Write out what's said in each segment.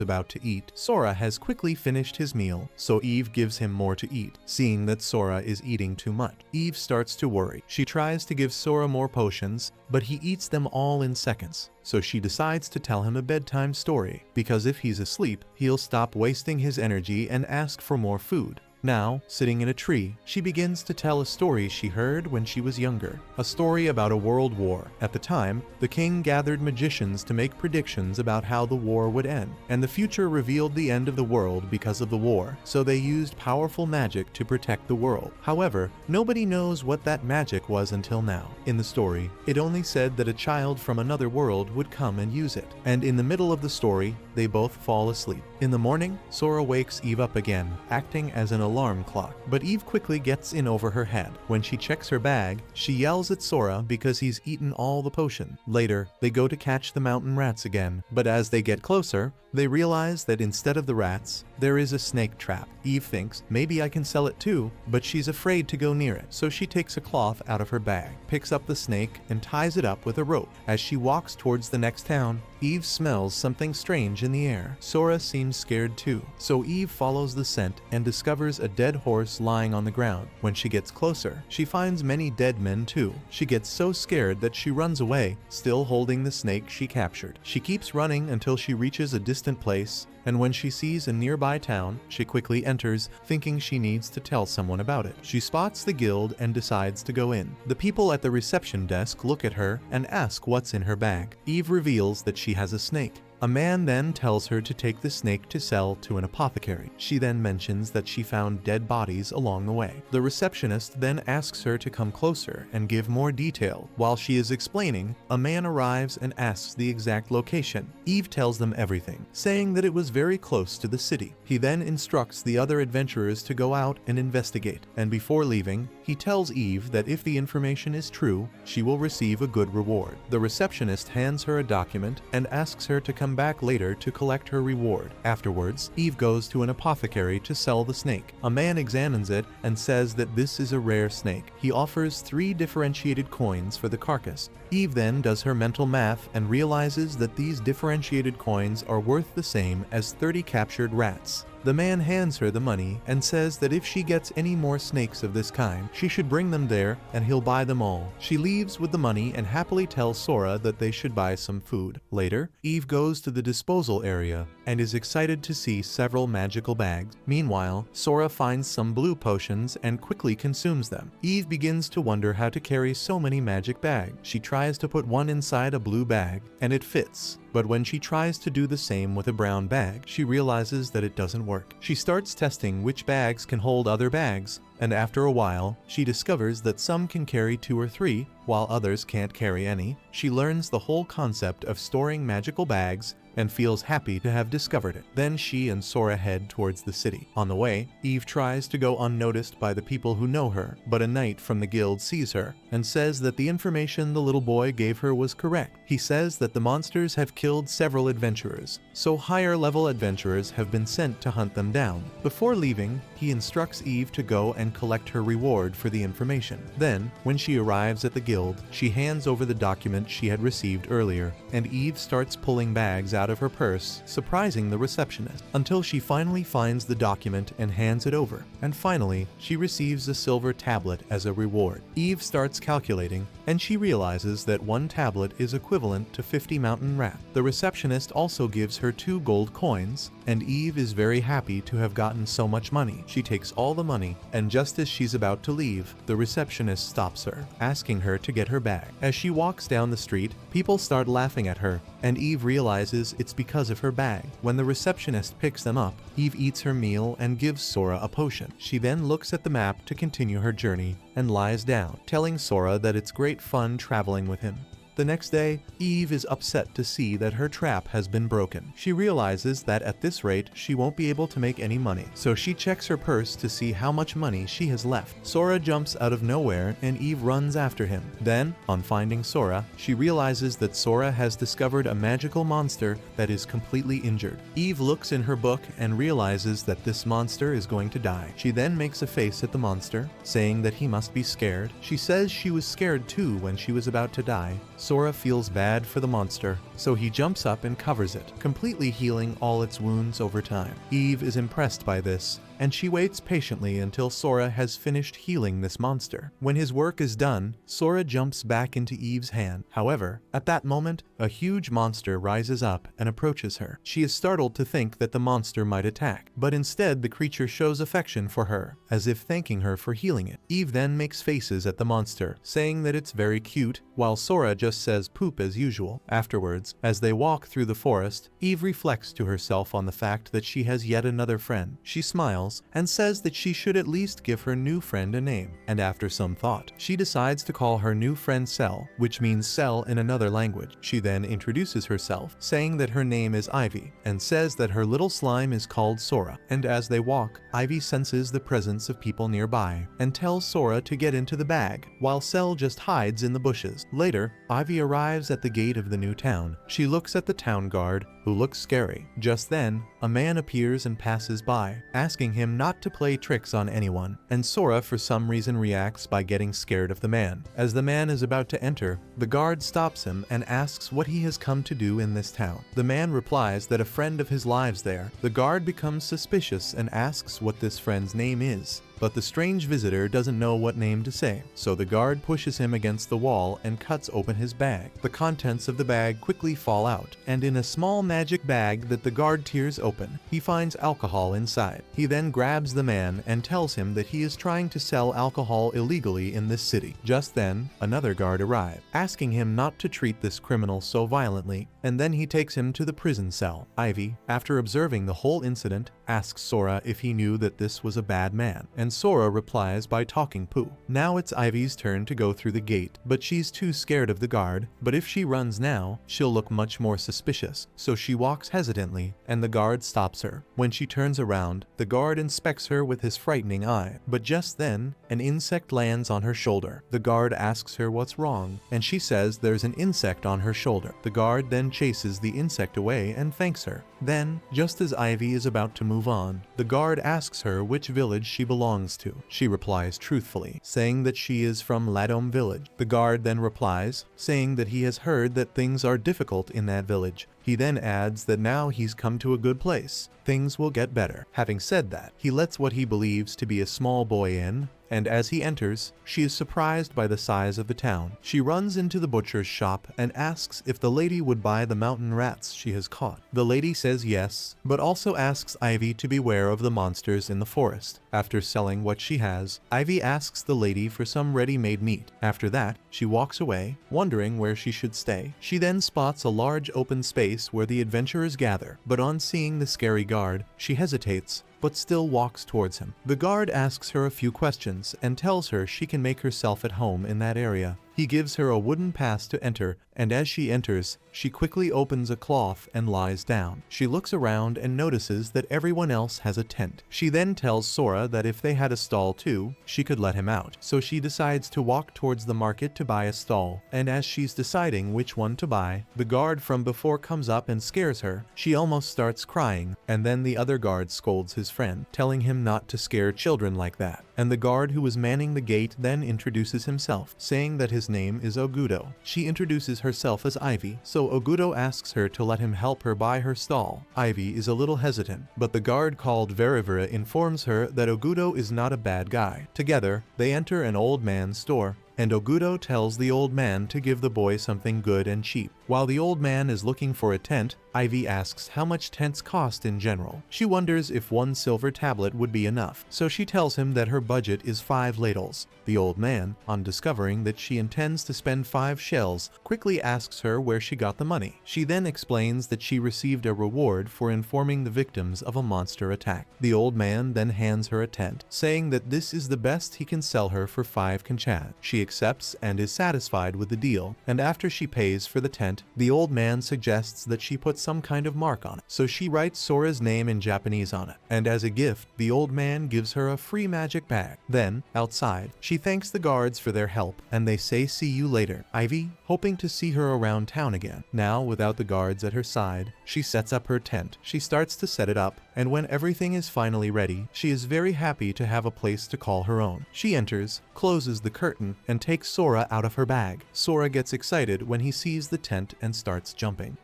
about to eat. Sora has quickly finished his meal, so Eve gives him more to eat. Seeing that Sora is eating too much, Eve starts to worry. She tries to give Sora more potions, but he eats them all in seconds. So she decides to tell him a bedtime story, because if he's asleep, he'll stop wasting his energy and ask for more food. Now, sitting in a tree, she begins to tell a story she heard when she was younger. A story about a world war. At the time, the king gathered magicians to make predictions about how the war would end, and the future revealed the end of the world because of the war, so they used powerful magic to protect the world. However, nobody knows what that magic was until now. In the story, it only said that a child from another world would come and use it, and in the middle of the story, they both fall asleep. In the morning, Sora wakes Eve up again, acting as an alarm clock, but Eve quickly gets in over her head. When she checks her bag, she yells at Sora because he's eaten all the potion. Later, they go to catch the mountain rats again, but as they get closer, they realize that instead of the rats, there is a snake trap. Eve thinks, maybe I can sell it too, but she's afraid to go near it, so she takes a cloth out of her bag, picks up the snake, and ties it up with a rope. As she walks towards the next town, Eve smells something strange in the air. Sora seems scared too, so Eve follows the scent and discovers a dead horse lying on the ground. When she gets closer, she finds many dead men too. She gets so scared that she runs away, still holding the snake she captured. She keeps running until she reaches a distant place, and when she sees a nearby town, she quickly enters, thinking she needs to tell someone about it. She spots the guild and decides to go in. The people at the reception desk look at her and ask what's in her bag. Eve reveals that she has a snake. A man then tells her to take the snake to sell to an apothecary. She then mentions that she found dead bodies along the way. The receptionist then asks her to come closer and give more detail. While she is explaining, a man arrives and asks the exact location. Eve tells them everything, saying that it was very close to the city. He then instructs the other adventurers to go out and investigate, and before leaving, he tells Eve that if the information is true, she will receive a good reward. The receptionist hands her a document and asks her to come back later to collect her reward. Afterwards, Eve goes to an apothecary to sell the snake. A man examines it and says that this is a rare snake. He offers 3 differentiated coins for the carcass. Eve then does her mental math and realizes that these differentiated coins are worth the same as 30 captured rats. The man hands her the money and says that if she gets any more snakes of this kind, she should bring them there and he'll buy them all. She leaves with the money and happily tells Sora that they should buy some food. Later, Eve goes to the disposal area and is excited to see several magical bags. Meanwhile, Sora finds some blue potions and quickly consumes them. Eve begins to wonder how to carry so many magic bags. She tries to put one inside a blue bag and it fits. But when she tries to do the same with a brown bag, she realizes that it doesn't work. She starts testing which bags can hold other bags, and after a while, she discovers that some can carry 2 or 3, while others can't carry any. She learns the whole concept of storing magical bags and feels happy to have discovered it. Then she and Sora head towards the city. On the way, Eve tries to go unnoticed by the people who know her, but a knight from the guild sees her and says that the information the little boy gave her was correct. He says that the monsters have killed several adventurers, so higher level adventurers have been sent to hunt them down. Before leaving, he instructs Eve to go and collect her reward for the information. Then, when she arrives at the guild, she hands over the document she had received earlier, and Eve starts pulling bags out of her purse, surprising the receptionist, until she finally finds the document and hands it over. And finally, she receives a silver tablet as a reward. Eve starts calculating, and she realizes that 1 tablet is equivalent to 50 mountain rats. The receptionist also gives her 2 gold coins, and Eve is very happy to have gotten so much money. She takes all the money, and just as she's about to leave, the receptionist stops her, asking her to get her bag. As she walks down the street, people start laughing at her, and Eve realizes it's because of her bag. When the receptionist picks them up, Eve eats her meal and gives Sora a potion. She then looks at the map to continue her journey and lies down, telling Sora that it's great fun traveling with him. The next day, Eve is upset to see that her trap has been broken. She realizes that at this rate, she won't be able to make any money, so she checks her purse to see how much money she has left. Sora jumps out of nowhere and Eve runs after him. Then, on finding Sora, she realizes that Sora has discovered a magical monster that is completely injured. Eve looks in her book and realizes that this monster is going to die. She then makes a face at the monster, saying that he must be scared. She says she was scared too when she was about to die. Sora feels bad for the monster, so he jumps up and covers it, completely healing all its wounds over time. Eve is impressed by this, and she waits patiently until Sora has finished healing this monster. When his work is done, Sora jumps back into Eve's hand. However, at that moment, a huge monster rises up and approaches her. She is startled to think that the monster might attack, but instead the creature shows affection for her, as if thanking her for healing it. Eve then makes faces at the monster, saying that it's very cute, while Sora just says poop as usual. Afterwards, as they walk through the forest, Eve reflects to herself on the fact that she has yet another friend. She smiles and says that she should at least give her new friend a name, and after some thought, she decides to call her new friend Cell, which means cell in another language. She then introduces herself, saying that her name is Ivy, and says that her little slime is called Sora. And as they walk, Ivy senses the presence of people nearby, and tells Sora to get into the bag, while Cell just hides in the bushes. Later, Ivy arrives at the gate of the new town. She looks at the town guard, who looks scary. Just then, a man appears and passes by, asking him not to play tricks on anyone, and Sora for some reason reacts by getting scared of the man. As the man is about to enter, the guard stops him and asks what he has come to do in this town. The man replies that a friend of his lives there. The guard becomes suspicious and asks what this friend's name is, but the strange visitor doesn't know what name to say, so the guard pushes him against the wall and cuts open his bag. The contents of the bag quickly fall out, and in a small magic bag that the guard tears open, he finds alcohol inside. He then grabs the man and tells him that he is trying to sell alcohol illegally in this city. Just then, another guard arrives, asking him not to treat this criminal so violently, and then he takes him to the prison cell. Ivy, after observing the whole incident, asks Sora if he knew that this was a bad man, and Sora replies by talking poo. Now it's Ivy's turn to go through the gate, but she's too scared of the guard. But if she runs now, she'll look much more suspicious, so she walks hesitantly, and the guard stops her. When she turns around, the guard inspects her with his frightening eye, but just then, an insect lands on her shoulder. The guard asks her what's wrong, and she says there's an insect on her shoulder. The guard then chases the insect away and thanks her. Then, just as Ivy is about to move on, the guard asks her which village she belongs to. She replies truthfully, saying that she is from Ladome village. The guard then replies, saying that he has heard that things are difficult in that village. He then adds that now he's come to a good place. Things will get better. Having said that, he lets what he believes to be a small boy in, and as he enters, she is surprised by the size of the town. She runs into the butcher's shop and asks if the lady would buy the mountain rats she has caught. The lady says yes, but also asks Ivy to beware of the monsters in the forest. After selling what she has, Ivy asks the lady for some ready-made meat. After that, she walks away, wondering where she should stay. She then spots a large open space where the adventurers gather, but on seeing the scary guard, she hesitates, but still walks towards him. The guard asks her a few questions and tells her she can make herself at home in that area. He gives her a wooden pass to enter, and as she enters, she quickly opens a cloth and lies down. She looks around and notices that everyone else has a tent. She then tells Sora that if they had a stall too, she could let him out. So she decides to walk towards the market to buy a stall, and as she's deciding which one to buy, the guard from before comes up and scares her. She almost starts crying, and then the other guard scolds his friend, telling him not to scare children like that. And the guard who was manning the gate then introduces himself, saying that his name is Ogudo. She introduces herself as Ivy, so Ogudo asks her to let him help her buy her stall. Ivy is a little hesitant, but the guard called Verivera informs her that Ogudo is not a bad guy. Together, they enter an old man's store, and Ogudo tells the old man to give the boy something good and cheap. While the old man is looking for a tent, Ivy asks how much tents cost in general. She wonders if 1 silver tablet would be enough, so she tells him that her budget is 5 ladles. The old man, on discovering that she intends to spend 5 shells, quickly asks her where she got the money. She then explains that she received a reward for informing the victims of a monster attack. The old man then hands her a tent, saying that this is the best he can sell her for 5 kanchan. She accepts and is satisfied with the deal, and after she pays for the tent, the old man suggests that she put some kind of mark on it. So she writes Sora's name in Japanese on it, and as a gift, the old man gives her a free magic bag. Then, outside, she thanks the guards for their help, and they say see you later. Ivy, hoping to see her around town again. Now, without the guards at her side, she sets up her tent. She starts to set it up, and when everything is finally ready, she is very happy to have a place to call her own. She enters, closes the curtain, and takes Sora out of her bag. Sora gets excited when he sees the tent and starts jumping.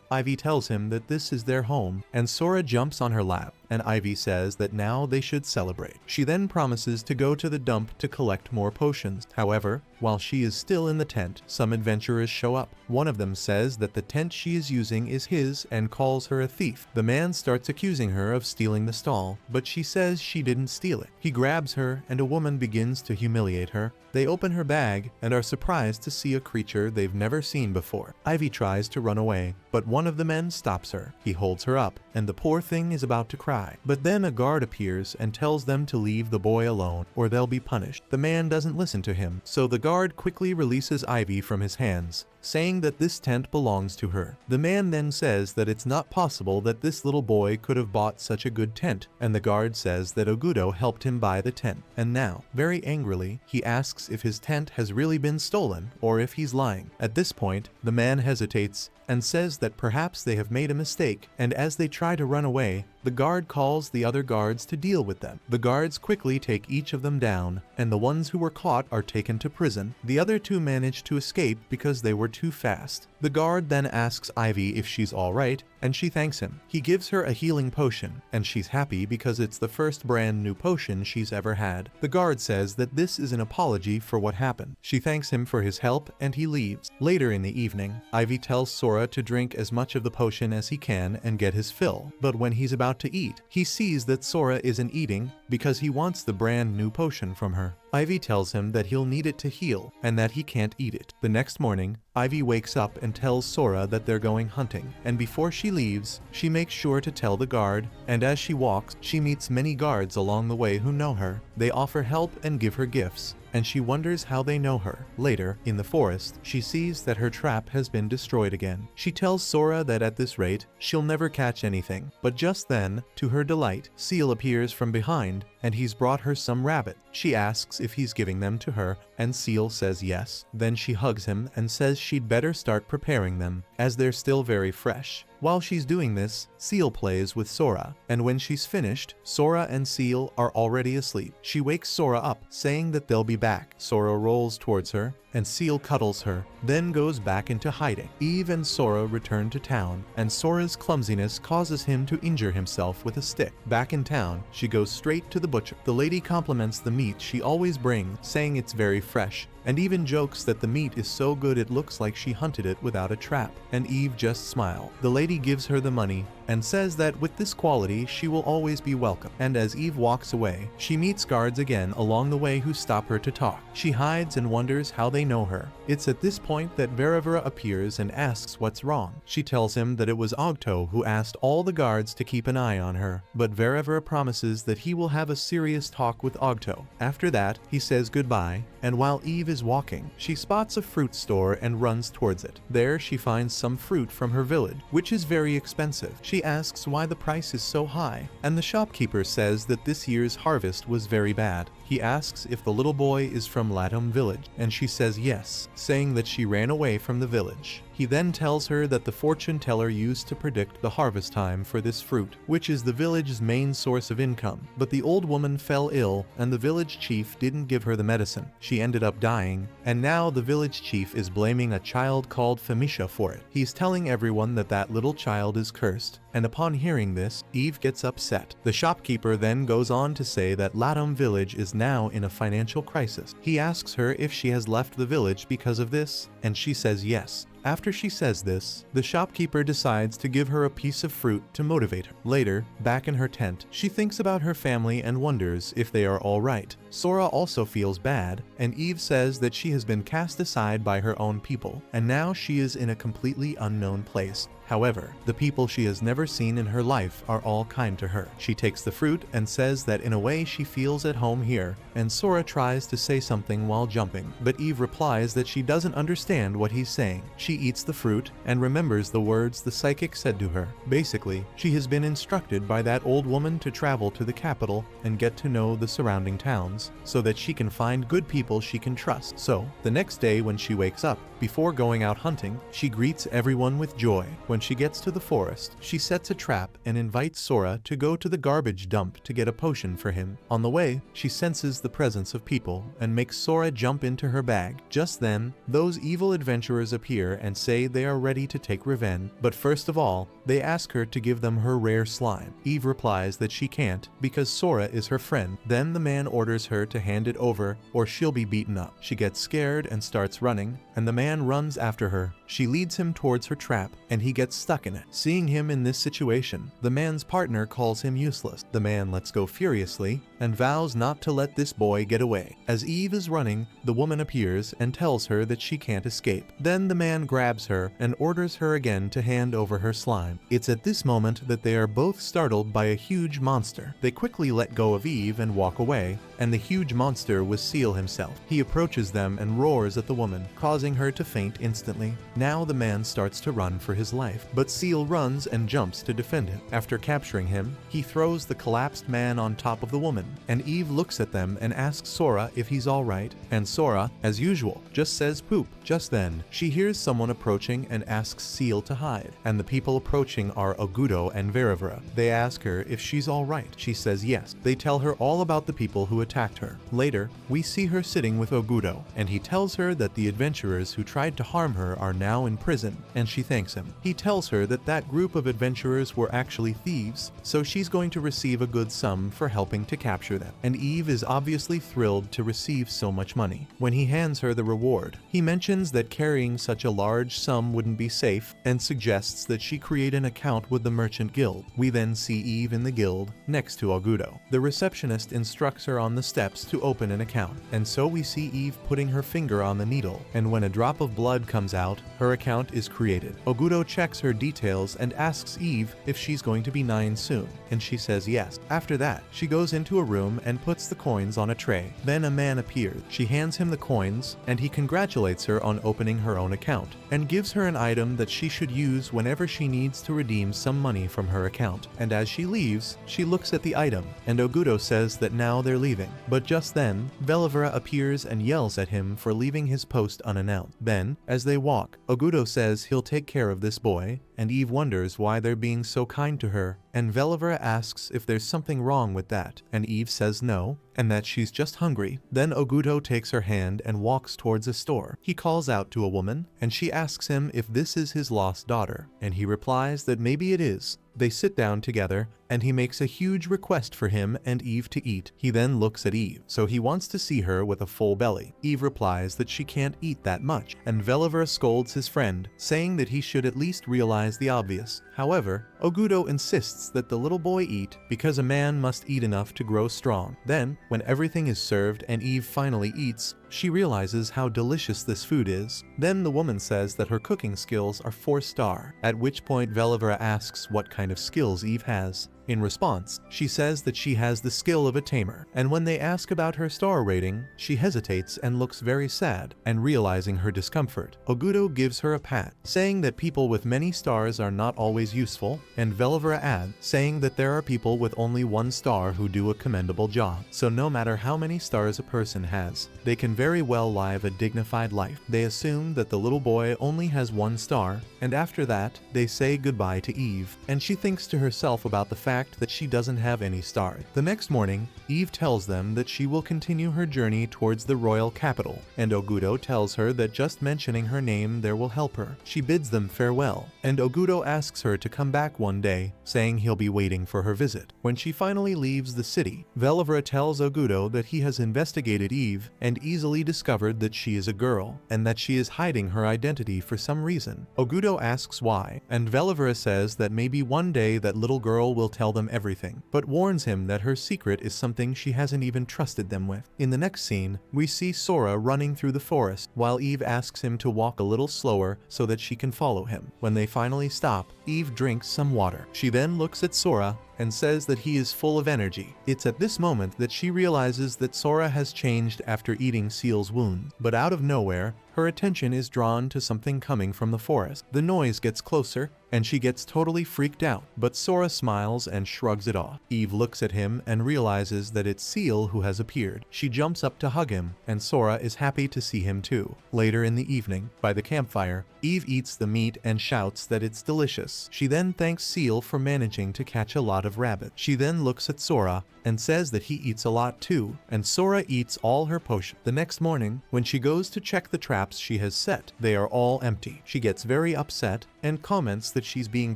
Ivy tells him that this is their home, and Sora jumps on her lap, and Ivy says that now they should celebrate. She then promises to go to the dump to collect more potions. However, while she is still in the tent, some adventurers show up. One of them says that the tent she is using is his and calls her a thief. The man starts accusing her of stealing the stall, but she says she didn't steal it. He grabs her, and a woman begins to humiliate her. They open her bag and are surprised to see a creature they've never seen before. Ivy tries to run away, but one of the men stops her. He holds her up, and the poor thing is about to cry. But then a guard appears and tells them to leave the boy alone or they'll be punished. The man doesn't listen to him, so the guard quickly releases Ivy from his hands, saying that this tent belongs to her. The man then says that it's not possible that this little boy could have bought such a good tent, and the guard says that Ogudo helped him buy the tent. And now, very angrily, he asks if his tent has really been stolen or if he's lying. At this point, the man hesitates and says that perhaps they have made a mistake, and as they try to run away, the guard calls the other guards to deal with them. The guards quickly take each of them down, and the ones who were caught are taken to prison. The other two manage to escape because they were too fast. The guard then asks Ivy if she's alright, and she thanks him. He gives her a healing potion, and she's happy because it's the first brand new potion she's ever had. The guard says that this is an apology for what happened. She thanks him for his help, and he leaves. Later in the evening, Ivy tells Sora to drink as much of the potion as he can and get his fill, but when he's about to eat, he sees that Sora isn't eating because he wants the brand new potion from her. Ivy tells him that he'll need it to heal and that he can't eat it. The next morning, Ivy wakes up and tells Sora that they're going hunting, and before she leaves, she makes sure to tell the guard, and as she walks, she meets many guards along the way who know her. They offer help and give her gifts, and she wonders how they know her. Later, in the forest, she sees that her trap has been destroyed again. She tells Sora that at this rate, she'll never catch anything, but just then, to her delight, Seal appears from behind, and he's brought her some rabbit. She asks if he's giving them to her, and Seal says yes. Then she hugs him and says she'd better start preparing them, as they're still very fresh. While she's doing this, Seal plays with Sora, and when she's finished, Sora and Seal are already asleep. She wakes Sora up, saying that they'll be back. Sora rolls towards her, and Seal cuddles her, then goes back into hiding. Eve and Sora return to town, and Sora's clumsiness causes him to injure himself with a stick. Back in town, she goes straight to the butcher. The lady compliments the meat she always brings, saying it's very fresh, and even jokes that the meat is so good it looks like she hunted it without a trap, and Eve just smiles. The lady gives her the money and says that with this quality she will always be welcome, and as Eve walks away, she meets guards again along the way who stop her to talk. She hides and wonders how they know her. It's at this point that Verevera appears and asks what's wrong. She tells him that it was Ogto who asked all the guards to keep an eye on her, but Verevera promises that he will have a serious talk with Ogto. After that, he says goodbye, and while Eve is walking, she spots a fruit store and runs towards it. There she finds some fruit from her village, which is very expensive. She asks why the price is so high, and the shopkeeper says that this year's harvest was very bad. He asks if the little boy is from Latum village, and she says yes, saying that she ran away from the village. He then tells her that the fortune teller used to predict the harvest time for this fruit, which is the village's main source of income. But the old woman fell ill, and the village chief didn't give her the medicine. She ended up dying, and now the village chief is blaming a child called Femisha for it. He's telling everyone that that little child is cursed, and upon hearing this, Eve gets upset. The shopkeeper then goes on to say that Latum village is now in a financial crisis. He asks her if she has left the village because of this, and she says yes. After she says this, the shopkeeper decides to give her a piece of fruit to motivate her. Later, back in her tent, she thinks about her family and wonders if they are all right. Sora also feels bad, and Eve says that she has been cast aside by her own people, and now she is in a completely unknown place. However, the people she has never seen in her life are all kind to her. She takes the fruit and says that in a way she feels at home here, and Sora tries to say something while jumping, but Eve replies that she doesn't understand what he's saying. She eats the fruit and remembers the words the psychic said to her. Basically, she has been instructed by that old woman to travel to the capital and get to know the surrounding towns so that she can find good people she can trust. So, the next day when she wakes up, before going out hunting, she greets everyone with joy. When she gets to the forest, she sets a trap and invites Sora to go to the garbage dump to get a potion for him. On the way, she senses the presence of people and makes Sora jump into her bag. Just then, those evil adventurers appear and say they are ready to take revenge, but first of all, they ask her to give them her rare slime. Eve replies that she can't because Sora is her friend. Then the man orders her to hand it over or she'll be beaten up. She gets scared and starts running, and the man runs after her. She leads him towards her trap, and he gets stuck in it. Seeing him in this situation, the man's partner calls him useless. The man lets go furiously and vows not to let this boy get away. As Eve is running, the woman appears and tells her that she can't escape. Then the man grabs her and orders her again to hand over her slime. It's at this moment that they are both startled by a huge monster. They quickly let go of Eve and walk away, and the huge monster was Seal himself. He approaches them and roars at the woman, causing her to faint instantly. Now the man starts to run for his life, but Seal runs and jumps to defend him. After capturing him, he throws the collapsed man on top of the woman, and Eve looks at them and asks Sora if he's alright, and Sora, as usual, just says poop. Just then, she hears someone approaching and asks Seal to hide, and the people approaching are Ogudo and Verivera. They ask her if she's alright. She says yes. They tell her all about the people who attacked her. Later, we see her sitting with Ogudo, and he tells her that the adventurers who tried to harm her are now in prison, and she thanks him. He tells her that that group of adventurers were actually thieves, so she's going to receive a good sum for helping to capture them. And Eve is obviously thrilled to receive so much money. When he hands her the reward, he mentions that carrying such a large sum wouldn't be safe, and suggests that she create an account with the merchant guild. We then see Eve in the guild, next to Ogudo. The receptionist instructs her on the steps to open an account, and so we see Eve putting her finger on the needle, and when a drop of blood comes out, her account is created. Ogudo checks her details and asks Eve if she's going to be 9 soon, and she says yes. After that, she goes into a room and puts the coins on a tray. Then a man appears. She hands him the coins, and he congratulates her on opening her own account, and gives her an item that she should use whenever she needs to redeem some money from her account. And as she leaves, she looks at the item, and Ogudo says that now they're leaving. But just then, Velivera appears and yells at him for leaving his post unannounced. Then, as they walk, Ogudo says he'll take care of this boy, and Eve wonders why they're being so kind to her, and Velivera asks if there's something wrong with that, and Eve says no, and that she's just hungry. Then Ogudo takes her hand and walks towards a store. He calls out to a woman, and she asks him if this is his lost daughter, and he replies that maybe it is. They sit down together, and he makes a huge request for him and Eve to eat. He then looks at Eve, so he wants to see her with a full belly. Eve replies that she can't eat that much, and Velivera scolds his friend, saying that he should at least realize the obvious. However, Ogudo insists that the little boy eat because a man must eat enough to grow strong. Then, when everything is served and Eve finally eats, she realizes how delicious this food is. Then the woman says that her cooking skills are 4-star, at which point Velivera asks what kind of skills Eve has. In response, she says that she has the skill of a tamer, and when they ask about her star rating, she hesitates and looks very sad, and realizing her discomfort, Ogudo gives her a pat, saying that people with many stars are not always useful, and Velivera adds, saying that there are people with only 1 star who do a commendable job. So no matter how many stars a person has, they can very well live a dignified life. They assume that the little boy only has 1 star, and after that, they say goodbye to Eve, and she thinks to herself about the fact that she doesn't have any stars. The next morning, Eve tells them that she will continue her journey towards the royal capital, and Ogudo tells her that just mentioning her name there will help her. She bids them farewell, and Ogudo asks her to come back one day, saying he'll be waiting for her visit. When she finally leaves the city, Velivera tells Ogudo that he has investigated Eve and easily easily discovered that she is a girl, and that she is hiding her identity for some reason. Ogudo asks why, and Velivera says that maybe one day that little girl will tell them everything, but warns him that her secret is something she hasn't even trusted them with. In the next scene, we see Sora running through the forest, while Eve asks him to walk a little slower so that she can follow him. When they finally stop, Eve drinks some water. She then looks at Sora and says that he is full of energy. It's at this moment that she realizes that Sora has changed after eating Seal's wound. But out of nowhere, her attention is drawn to something coming from the forest. The noise gets closer, and she gets totally freaked out, but Sora smiles and shrugs it off. Eve looks at him and realizes that it's Seal who has appeared. She jumps up to hug him, and Sora is happy to see him too. Later in the evening, by the campfire, Eve eats the meat and shouts that it's delicious. She then thanks Seal for managing to catch a lot of rabbit. She then looks at Sora and says that he eats a lot too, and Sora eats all her potion. The next morning, when she goes to check the traps she has set, they are all empty. She gets very upset and comments that she's being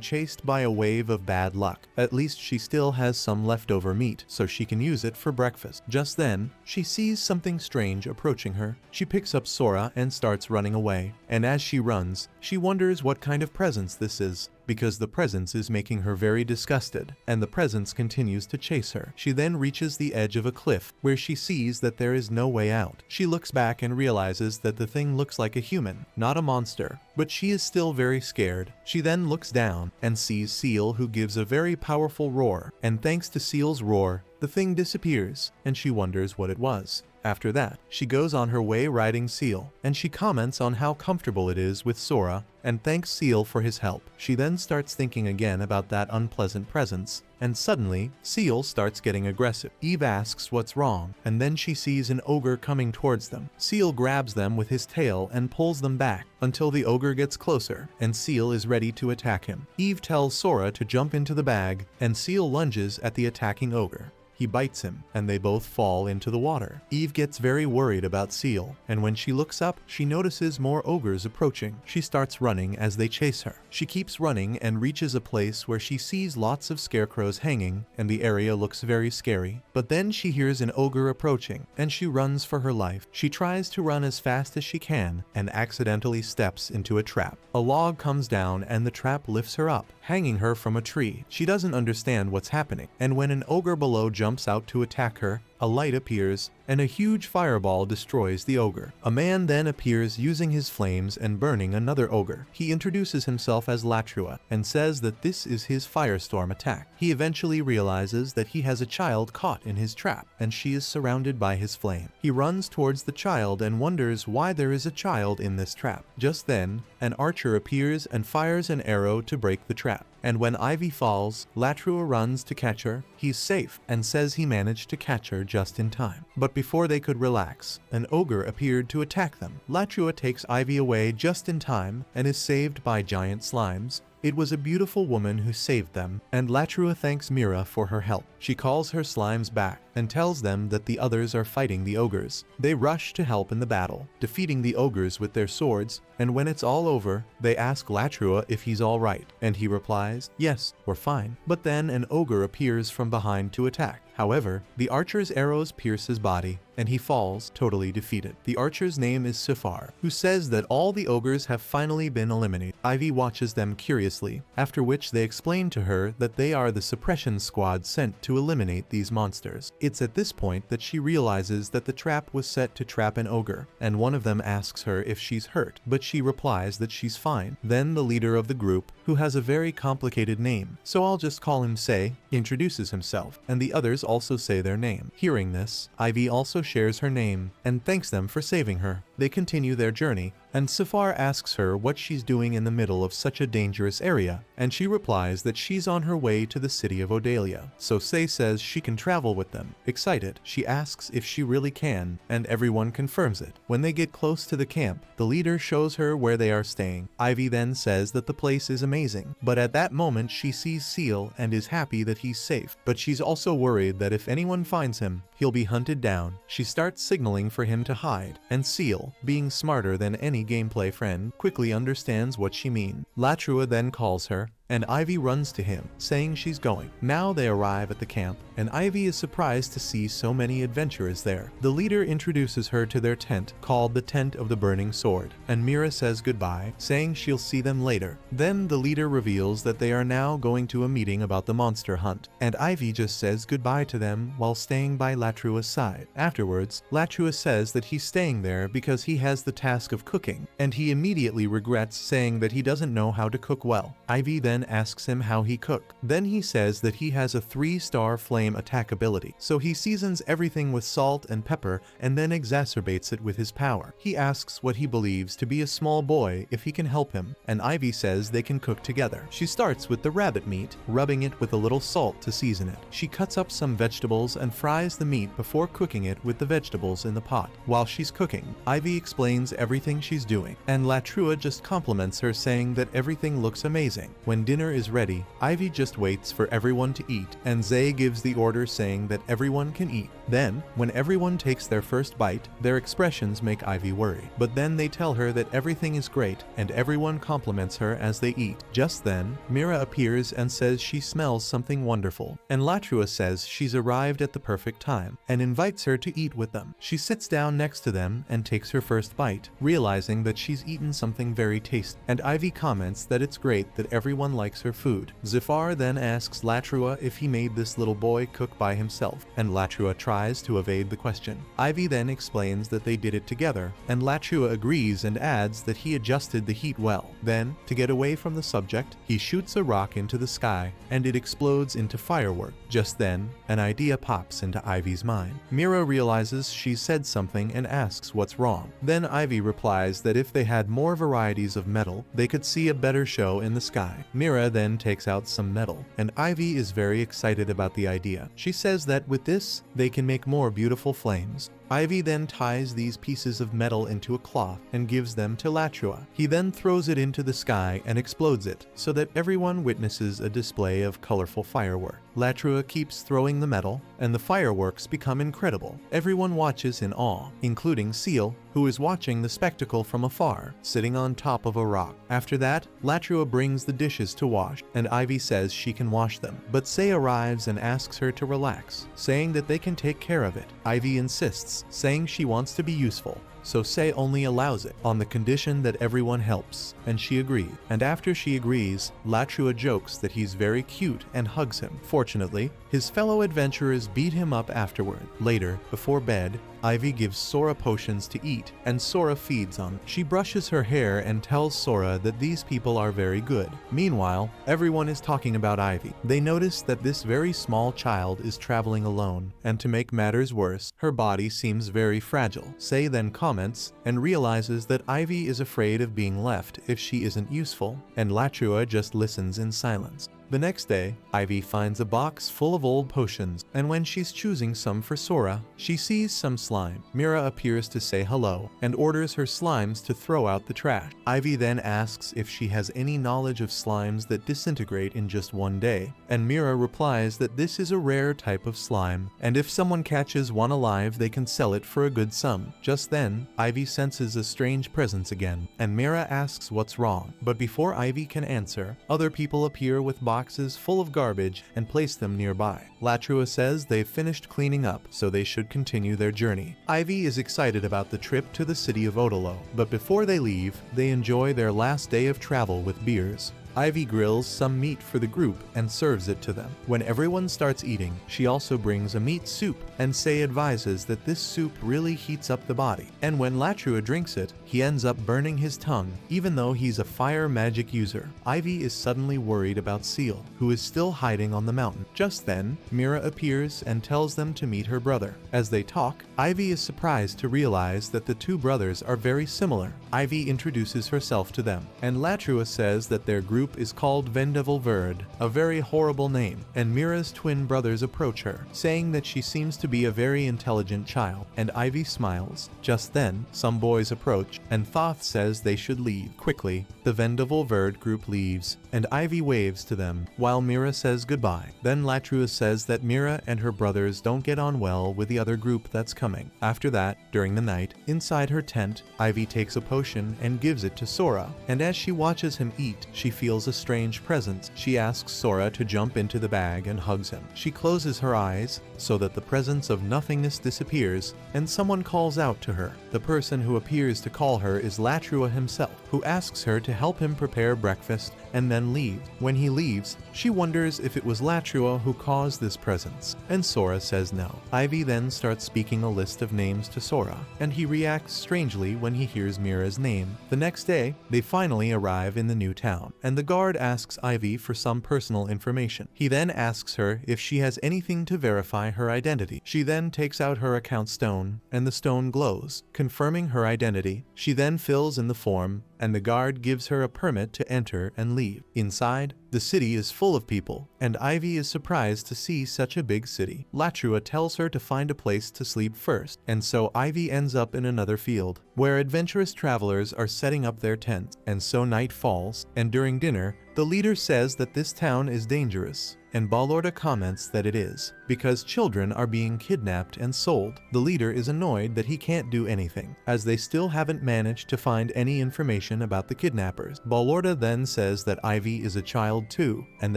chased by a wave of bad luck. At least she still has some leftover meat, so she can use it for breakfast. Just then, she sees something strange approaching her. She picks up Sora and starts running away, and as she runs, she wonders what kind of presence this is, because the presence is making her very disgusted, and the presence continues to chase her. She then reaches the edge of a cliff, where she sees that there is no way out. She looks back and realizes that the thing looks like a human, not a monster, but she is still very scared. She then looks down and sees Seal, who gives a very powerful roar, and thanks to Seal's roar, the thing disappears, and she wonders what it was. After that, she goes on her way riding Seal, and she comments on how comfortable it is with Sora, and thanks Seal for his help. She then starts thinking again about that unpleasant presence, and suddenly, Seal starts getting aggressive. Eve asks what's wrong, and then she sees an ogre coming towards them. Seal grabs them with his tail and pulls them back, until the ogre gets closer, and Seal is ready to attack him. Eve tells Sora to jump into the bag, and Seal lunges at the attacking ogre. He bites him, and they both fall into the water. Eve gets very worried about Seal, and when she looks up, she notices more ogres approaching. She starts running as they chase her. She keeps running and reaches a place where she sees lots of scarecrows hanging, and the area looks very scary. But then she hears an ogre approaching, and she runs for her life. She tries to run as fast as she can, and accidentally steps into a trap. A log comes down, and the trap lifts her up, hanging her from a tree. She doesn't understand what's happening, and when an ogre below jumps out to attack her, a light appears, and a huge fireball destroys the ogre. A man then appears using his flames and burning another ogre. He introduces himself as Latrua and says that this is his firestorm attack. He eventually realizes that he has a child caught in his trap, and she is surrounded by his flame. He runs towards the child and wonders why there is a child in this trap. Just then, an archer appears and fires an arrow to break the trap. And when Ivy falls, Latrua runs to catch her. He's safe and says he managed to catch her just in time. But before they could relax, an ogre appeared to attack them. Latrua takes Ivy away just in time and is saved by giant slimes. It was a beautiful woman who saved them, and Latrua thanks Mira for her help. She calls her slimes back and tells them that the others are fighting the ogres. They rush to help in the battle, defeating the ogres with their swords, and when it's all over, they ask Latrua if he's alright, and he replies, "Yes, we're fine." But then an ogre appears from behind to attack. However, the archer's arrows pierce his body, and he falls, totally defeated. The archer's name is Sifar, who says that all the ogres have finally been eliminated. Ivy watches them curiously, after which they explain to her that they are the suppression squad sent to eliminate these monsters. It's at this point that she realizes that the trap was set to trap an ogre, and one of them asks her if she's hurt, but she replies that she's fine. Then the leader of the group, who has a very complicated name, so I'll just call him Sei, introduces himself, and the others also say their name. Hearing this, Ivy also shares her name and thanks them for saving her. They continue their journey, and Sifar asks her what she's doing in the middle of such a dangerous area, and she replies that she's on her way to the city of Odalia. So Sei says she can travel with them. Excited, she asks if she really can, and everyone confirms it. When they get close to the camp, the leader shows her where they are staying. Ivy then says that the place is amazing, but at that moment she sees Seal and is happy that he's safe, but she's also worried that if anyone finds him, he'll be hunted down. She starts signaling for him to hide, and Seal, being smarter than any gameplay friend, quickly understands what she means. Latrua then calls her and Ivy runs to him, saying she's going. Now they arrive at the camp, and Ivy is surprised to see so many adventurers there. The leader introduces her to their tent, called the Tent of the Burning Sword, and Mira says goodbye, saying she'll see them later. Then the leader reveals that they are now going to a meeting about the monster hunt, and Ivy just says goodbye to them while staying by Latrua's side. Afterwards, Latrua says that he's staying there because he has the task of cooking, and he immediately regrets, saying that he doesn't know how to cook well. Ivy then asks him how he cooked. Then he says that he has a 3-star flame attack ability, so he seasons everything with salt and pepper and then exacerbates it with his power. He asks what he believes to be a small boy if he can help him, and Ivy says they can cook together. She starts with the rabbit meat, rubbing it with a little salt to season it. She cuts up some vegetables and fries the meat before cooking it with the vegetables in the pot. While she's cooking, Ivy explains everything she's doing, and Latrua just compliments her, saying that everything looks amazing. When dinner is ready, Ivy just waits for everyone to eat, and Zay gives the order saying that everyone can eat. Then, when everyone takes their first bite, their expressions make Ivy worry. But then they tell her that everything is great, and everyone compliments her as they eat. Just then, Mira appears and says she smells something wonderful, and Latrua says she's arrived at the perfect time, and invites her to eat with them. She sits down next to them and takes her first bite, realizing that she's eaten something very tasty, and Ivy comments that it's great that everyone likes her food. Zafar then asks Latrua if he made this little boy cook by himself, and Latrua tries to evade the question. Ivy then explains that they did it together, and Latrua agrees and adds that he adjusted the heat well. Then, to get away from the subject, he shoots a rock into the sky, and it explodes into firework. Just then, an idea pops into Ivy's mind. Mira realizes she's said something and asks what's wrong. Then Ivy replies that if they had more varieties of metal, they could see a better show in the sky. Mira then takes out some metal, and Ivy is very excited about the idea. She says that with this, they can make more beautiful flames. Ivy then ties these pieces of metal into a cloth and gives them to Latrua. He then throws it into the sky and explodes it, so that everyone witnesses a display of colorful firework. Latrua keeps throwing the metal, and the fireworks become incredible. Everyone watches in awe, including Seal, who is watching the spectacle from afar, sitting on top of a rock. After that, Latrua brings the dishes to wash, and Ivy says she can wash them. But Say arrives and asks her to relax, saying that they can take care of it. Ivy insists, saying she wants to be useful, so Say only allows it on the condition that everyone helps, and she agrees. And after she agrees, Latrua jokes that he's very cute and hugs him. Fortunately, his fellow adventurers beat him up afterward. Later, before bed, Ivy gives Sora potions to eat, and Sora feeds on. She brushes her hair and tells Sora that these people are very good. Meanwhile, everyone is talking about Ivy. They notice that this very small child is traveling alone, and to make matters worse, her body seems very fragile. Say then comments and realizes that Ivy is afraid of being left if she isn't useful, and Latrua just listens in silence. The next day, Ivy finds a box full of old potions, and when she's choosing some for Sora, she sees some slime. Mira appears to say hello, and orders her slimes to throw out the trash. Ivy then asks if she has any knowledge of slimes that disintegrate in just one day, and Mira replies that this is a rare type of slime, and if someone catches one alive they can sell it for a good sum. Just then, Ivy senses a strange presence again, and Mira asks what's wrong, but before Ivy can answer, other people appear with boxes full of garbage and place them nearby. Latrua says they've finished cleaning up, so they should continue their journey. Ivy is excited about the trip to the city of Odolo, but before they leave, they enjoy their last day of travel with beers. Ivy grills some meat for the group and serves it to them. When everyone starts eating, she also brings a meat soup, and Say advises that this soup really heats up the body. And when Latrua drinks it, he ends up burning his tongue, even though he's a fire magic user. Ivy is suddenly worried about Seal, who is still hiding on the mountain. Just then, Mira appears and tells them to meet her brother. As they talk, Ivy is surprised to realize that the two brothers are very similar. Ivy introduces herself to them, and Latrua says that their group is called Vendevil Verd, a very horrible name, and Mira's twin brothers approach her, saying that she seems to be a very intelligent child, and Ivy smiles. Just then, some boys approach, and Thoth says they should leave. Quickly, the Vendevil Verd group leaves, and Ivy waves to them, while Mira says goodbye. Then Latrua says that Mira and her brothers don't get on well with the other group that's coming. After that, during the night, inside her tent, Ivy takes a potion and gives it to Sora, and as she watches him eat, she feels reveals a strange presence. She asks Sora to jump into the bag and hugs him. She closes her eyes so that the presence of nothingness disappears, and someone calls out to her. The person who appears to call her is Latrua himself, who asks her to help him prepare breakfast and then leave. When he leaves, she wonders if it was Latrua who caused this presence, and Sora says no. Ivy then starts speaking a list of names to Sora, and he reacts strangely when he hears Mira's name. The next day, they finally arrive in the new town, and the guard asks Ivy for some personal information. He then asks her if she has anything to verify her identity. She then takes out her account stone, and the stone glows, confirming her identity. She then fills in the form, and the guard gives her a permit to enter and leave. Inside, the city is full of people, and Ivy is surprised to see such a big city. Latrua tells her to find a place to sleep first, and so Ivy ends up in another field, where adventurous travelers are setting up their tents, and so night falls, and during dinner, the leader says that this town is dangerous, and Balorda comments that it is, because children are being kidnapped and sold. The leader is annoyed that he can't do anything, as they still haven't managed to find any information about the kidnappers. Balorda then says that Ivy is a child too, and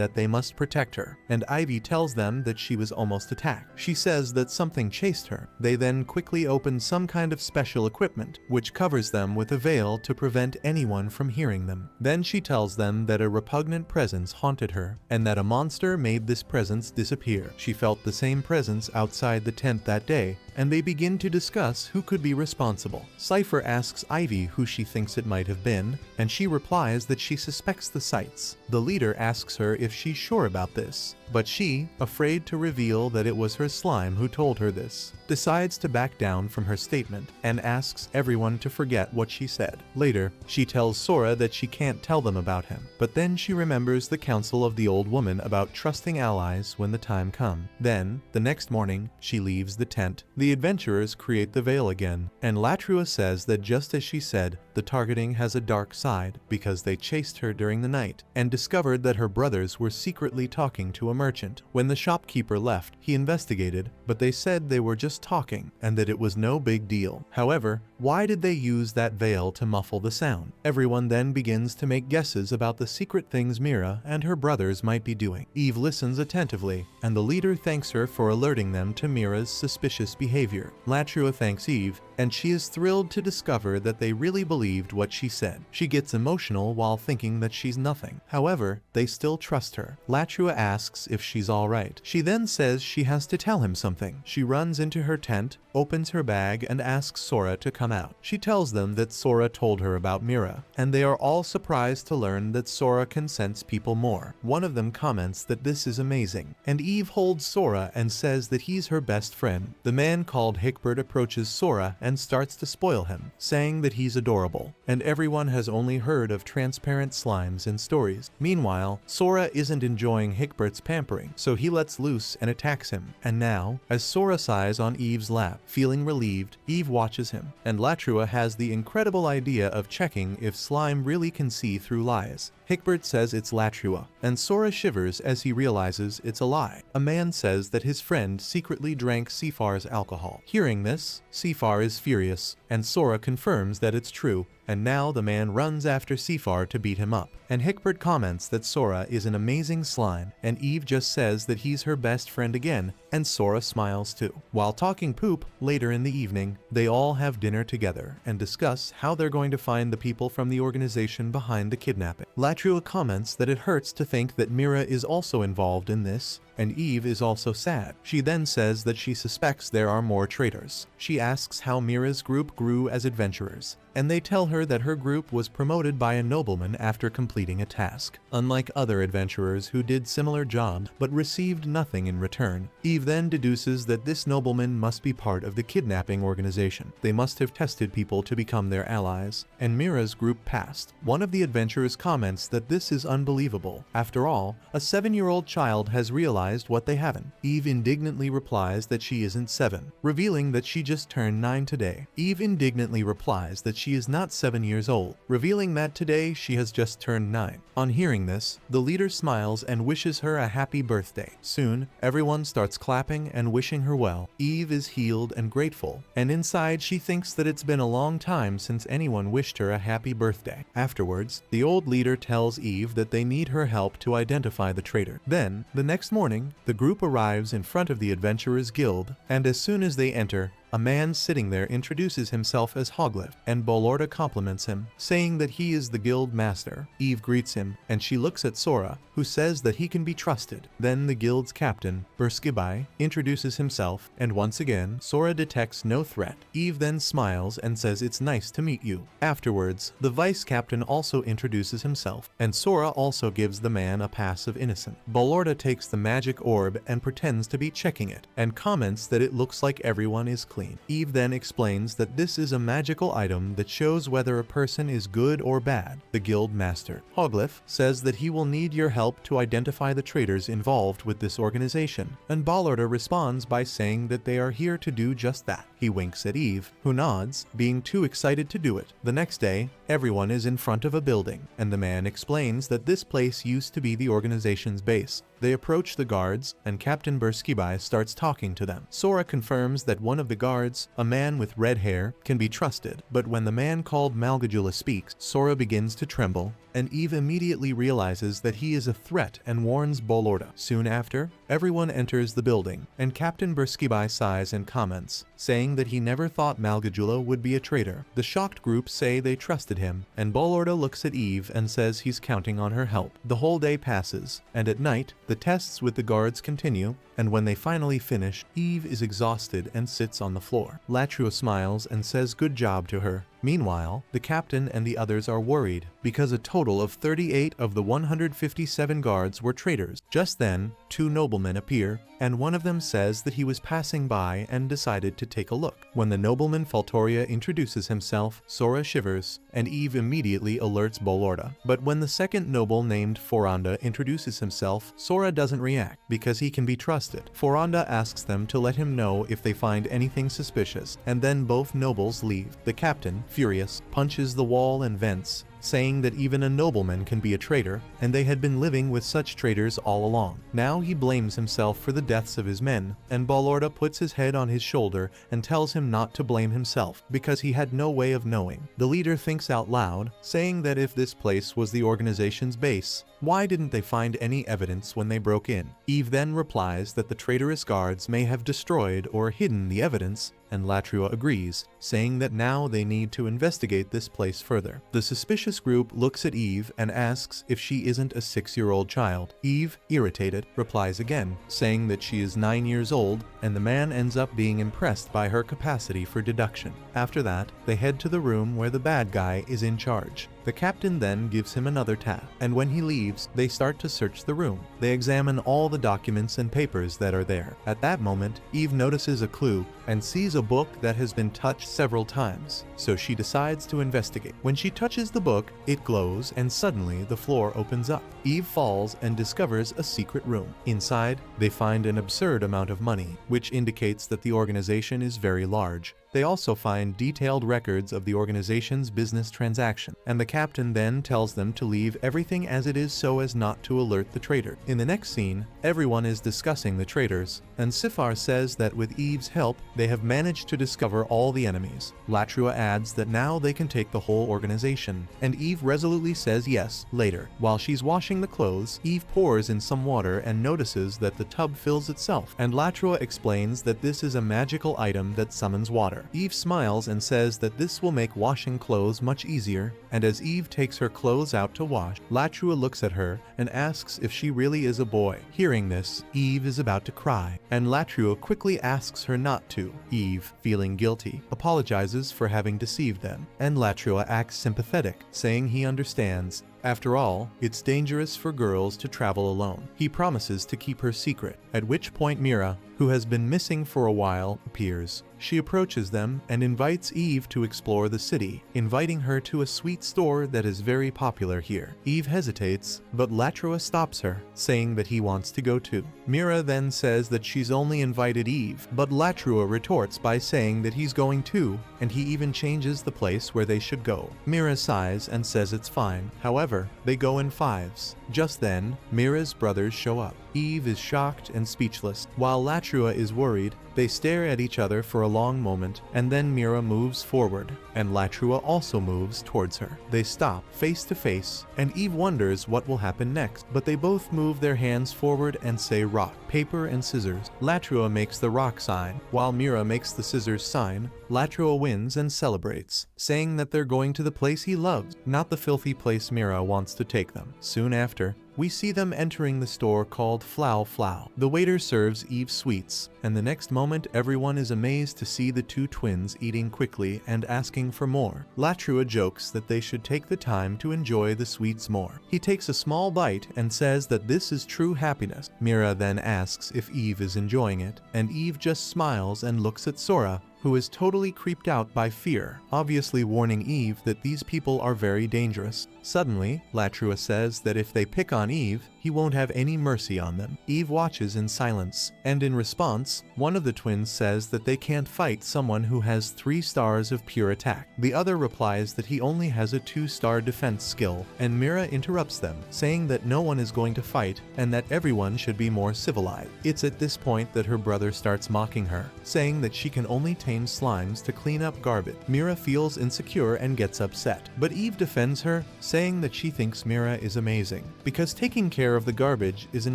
that they must protect her, and Ivy tells them that she was almost attacked. She says that something chased her. They then quickly open some kind of special equipment, which covers them with a veil to prevent anyone from hearing them. Then she tells them that a repugnant presence haunted her, and that a monster made this presence disappear. She felt the same presence outside the tent that day, and they begin to discuss who could be responsible. Cypher asks Ivy who she thinks it might have been, and she replies that she suspects the sites. The leader asks her if she's sure about this, but she, afraid to reveal that it was her slime who told her this, decides to back down from her statement and asks everyone to forget what she said. Later, she tells Sora that she can't tell them about him, but then she remembers the counsel of the old woman about trusting allies when the time comes. Then, the next morning, she leaves the tent. The adventurers create the veil again, and Latrua says that just as she said, the targeting has a dark side because they chased her during the night and discovered that her brothers were secretly talking to a merchant. When the shopkeeper left, he investigated, but they said they were just talking and that it was no big deal. However, why did they use that veil to muffle the sound? Everyone then begins to make guesses about the secret things Mira and her brothers might be doing. Eve listens attentively, and the leader thanks her for alerting them to Mira's suspicious behavior. Latrua thanks Eve, and she is thrilled to discover that they really believed what she said. She gets emotional while thinking that she's nothing. However, they still trust her. Latrua asks if she's alright. She then says she has to tell him something. She runs into her tent, opens her bag, and asks Sora to come out. She tells them that Sora told her about Mira, and they are all surprised to learn that Sora can sense people more. One of them comments that this is amazing, and Eve holds Sora and says that he's her best friend. The man called Hickbert approaches Sora and starts to spoil him, saying that he's adorable, and everyone has only heard of transparent slimes in stories. Meanwhile, Sora isn't enjoying Hickbert's pampering, so he lets loose and attacks him. And now, as Sora sighs on Eve's lap, feeling relieved, Eve watches him, and Latrua has the incredible idea of checking if slime really can see through lies. Hickbert says it's Latrua, and Sora shivers as he realizes it's a lie. A man says that his friend secretly drank Seafar's alcohol. Hearing this, Seafar is furious, and Sora confirms that it's true, and now the man runs after Seafar to beat him up. And Hickbert comments that Sora is an amazing slime, and Eve just says that he's her best friend again, and Sora smiles too. While talking poop, later in the evening, they all have dinner together and discuss how they're going to find the people from the organization behind the kidnapping. Latrua comments that it hurts to think that Mira is also involved in this, and Eve is also sad. She then says that she suspects there are more traitors. She asks how Mira's group grew as adventurers, and they tell her that her group was promoted by a nobleman after completing a task, unlike other adventurers who did similar jobs but received nothing in return. Eve then deduces that this nobleman must be part of the kidnapping organization. They must have tested people to become their allies, and Mira's group passed. One of the adventurers comments that this is unbelievable. After all, a 7-year-old child has realized realized what they haven't. Eve indignantly replies that she isn't 7, revealing that she just turned 9 today. Eve indignantly replies that she is not 7 years old, revealing that today she has just turned 9. On hearing this, the leader smiles and wishes her a happy birthday. Soon, everyone starts clapping and wishing her well. Eve is healed and grateful, and inside she thinks that it's been a long time since anyone wished her a happy birthday. Afterwards, the old leader tells Eve that they need her help to identify the traitor. Then, the next morning, the group arrives in front of the Adventurers Guild, and as soon as they enter, a man sitting there introduces himself as Hoglif, and Bolorda compliments him, saying that he is the guild master. Eve greets him, and she looks at Sora, who says that he can be trusted. Then the guild's captain, Burskibai, introduces himself, and once again, Sora detects no threat. Eve then smiles and says it's nice to meet you. Afterwards, the vice captain also introduces himself, and Sora also gives the man a pass of innocent. Bolorda takes the magic orb and pretends to be checking it, and comments that it looks like everyone is clean. Eve then explains that this is a magical item that shows whether a person is good or bad. The guild master, Hoglif, says that he will need your help to identify the traitors involved with this organization, and Bolorda responds by saying that they are here to do just that. He winks at Eve, who nods, being too excited to do it. The next day, everyone is in front of a building, and the man explains that this place used to be the organization's base. They approach the guards, and Captain Burskibai starts talking to them. Sora confirms that one of the guards, a man with red hair, can be trusted, but when the man called Malgajula speaks, Sora begins to tremble, and Eve immediately realizes that he is a threat and warns Bolorda. Soon after, everyone enters the building, and Captain Burskibai sighs and comments, saying that he never thought Malgajula would be a traitor. The shocked group say they trusted him, and Bolorda looks at Eve and says he's counting on her help. The whole day passes, and at night, the tests with the guards continue, and when they finally finish, Eve is exhausted and sits on the floor. Latrua smiles and says good job to her. Meanwhile, the captain and the others are worried, because a total of 38 of the 157 guards were traitors. Just then, 2 noblemen appear, and one of them says that he was passing by and decided to take a look. When the nobleman Faltoria introduces himself, Sora shivers, and Eve immediately alerts Bolorda. But when the second noble named Foranda introduces himself, Sora doesn't react, because he can be trusted. Foranda asks them to let him know if they find anything suspicious, and then both nobles leave. The captain, furious, punches the wall and vents, saying that even a nobleman can be a traitor, and they had been living with such traitors all along. Now he blames himself for the deaths of his men, and Bolorda puts his head on his shoulder and tells him not to blame himself, because he had no way of knowing. The leader thinks out loud, saying that if this place was the organization's base, why didn't they find any evidence when they broke in? Eve then replies that the traitorous guards may have destroyed or hidden the evidence, and Latrua agrees, saying that now they need to investigate this place further. The suspicious group looks at Eve and asks if she isn't a 6-year-old child. Eve, irritated, replies again, saying that she is 9 years old, and the man ends up being impressed by her capacity for deduction. After that, they head to the room where the bad guy is in charge. The captain then gives him another task, and when he leaves, they start to search the room. They examine all the documents and papers that are there. At that moment, Eve notices a clue and sees a book that has been touched several times, so she decides to investigate. When she touches the book, it glows, and suddenly the floor opens up. Eve falls and discovers a secret room. Inside, they find an absurd amount of money, which indicates that the organization is very large. They also find detailed records of the organization's business transaction, and the captain then tells them to leave everything as it is so as not to alert the traitor. In the next scene, everyone is discussing the traitors, and Sifar says that with Eve's help, they have managed to discover all the enemies. Latrua adds that now they can take the whole organization, and Eve resolutely says yes, later. While she's washing the clothes, Eve pours in some water and notices that the tub fills itself, and Latrua explains that this is a magical item that summons water. Eve smiles and says that this will make washing clothes much easier, and as Eve takes her clothes out to wash, Latrua looks at her and asks if she really is a boy. Hearing this, Eve is about to cry, and Latrua quickly asks her not to. Eve, feeling guilty, apologizes for having deceived them, and Latrua acts sympathetic, saying he understands After all, it's dangerous for girls to travel alone. He promises to keep her secret, at which point Mira, who has been missing for a while, appears. She approaches them and invites Eve to explore the city, inviting her to a sweet store that is very popular here. Eve hesitates, but Latrua stops her, saying that he wants to go too. Mira then says that she's only invited Eve, but Latrua retorts by saying that he's going too, and he even changes the place where they should go. Mira sighs and says it's fine. However, they go in fives. Just then, Mira's brothers show up. Eve is shocked and speechless. While Latrua is worried, they stare at each other for a long moment, and then Mira moves forward, and Latrua also moves towards her. They stop, face to face, and Eve wonders what will happen next, but they both move their hands forward and say rock, paper, and scissors. Latrua makes the rock sign, while Mira makes the scissors sign. Latrua wins and celebrates, saying that they're going to the place he loves, not the filthy place Mira wants to take them. Soon after, we see them entering the store called Flow Flow. The waiter serves Eve sweets, and the next moment everyone is amazed to see the two twins eating quickly and asking for more. Latrua jokes that they should take the time to enjoy the sweets more. He takes a small bite and says that this is true happiness. Mira then asks if Eve is enjoying it, and Eve just smiles and looks at Sora, who is totally creeped out by fear, obviously warning Eve that these people are very dangerous. Suddenly, Latrua says that if they pick on Eve, he won't have any mercy on them. Eve watches in silence, and in response, one of the twins says that they can't fight someone who has 3 stars of pure attack. The other replies that he only has a 2-star defense skill, and Mira interrupts them, saying that no one is going to fight and that everyone should be more civilized. It's at this point that her brother starts mocking her, saying that she can only tame slimes to clean up garbage. Mira feels insecure and gets upset, but Eve defends her, saying that she thinks Mira is amazing, because taking care of the garbage is an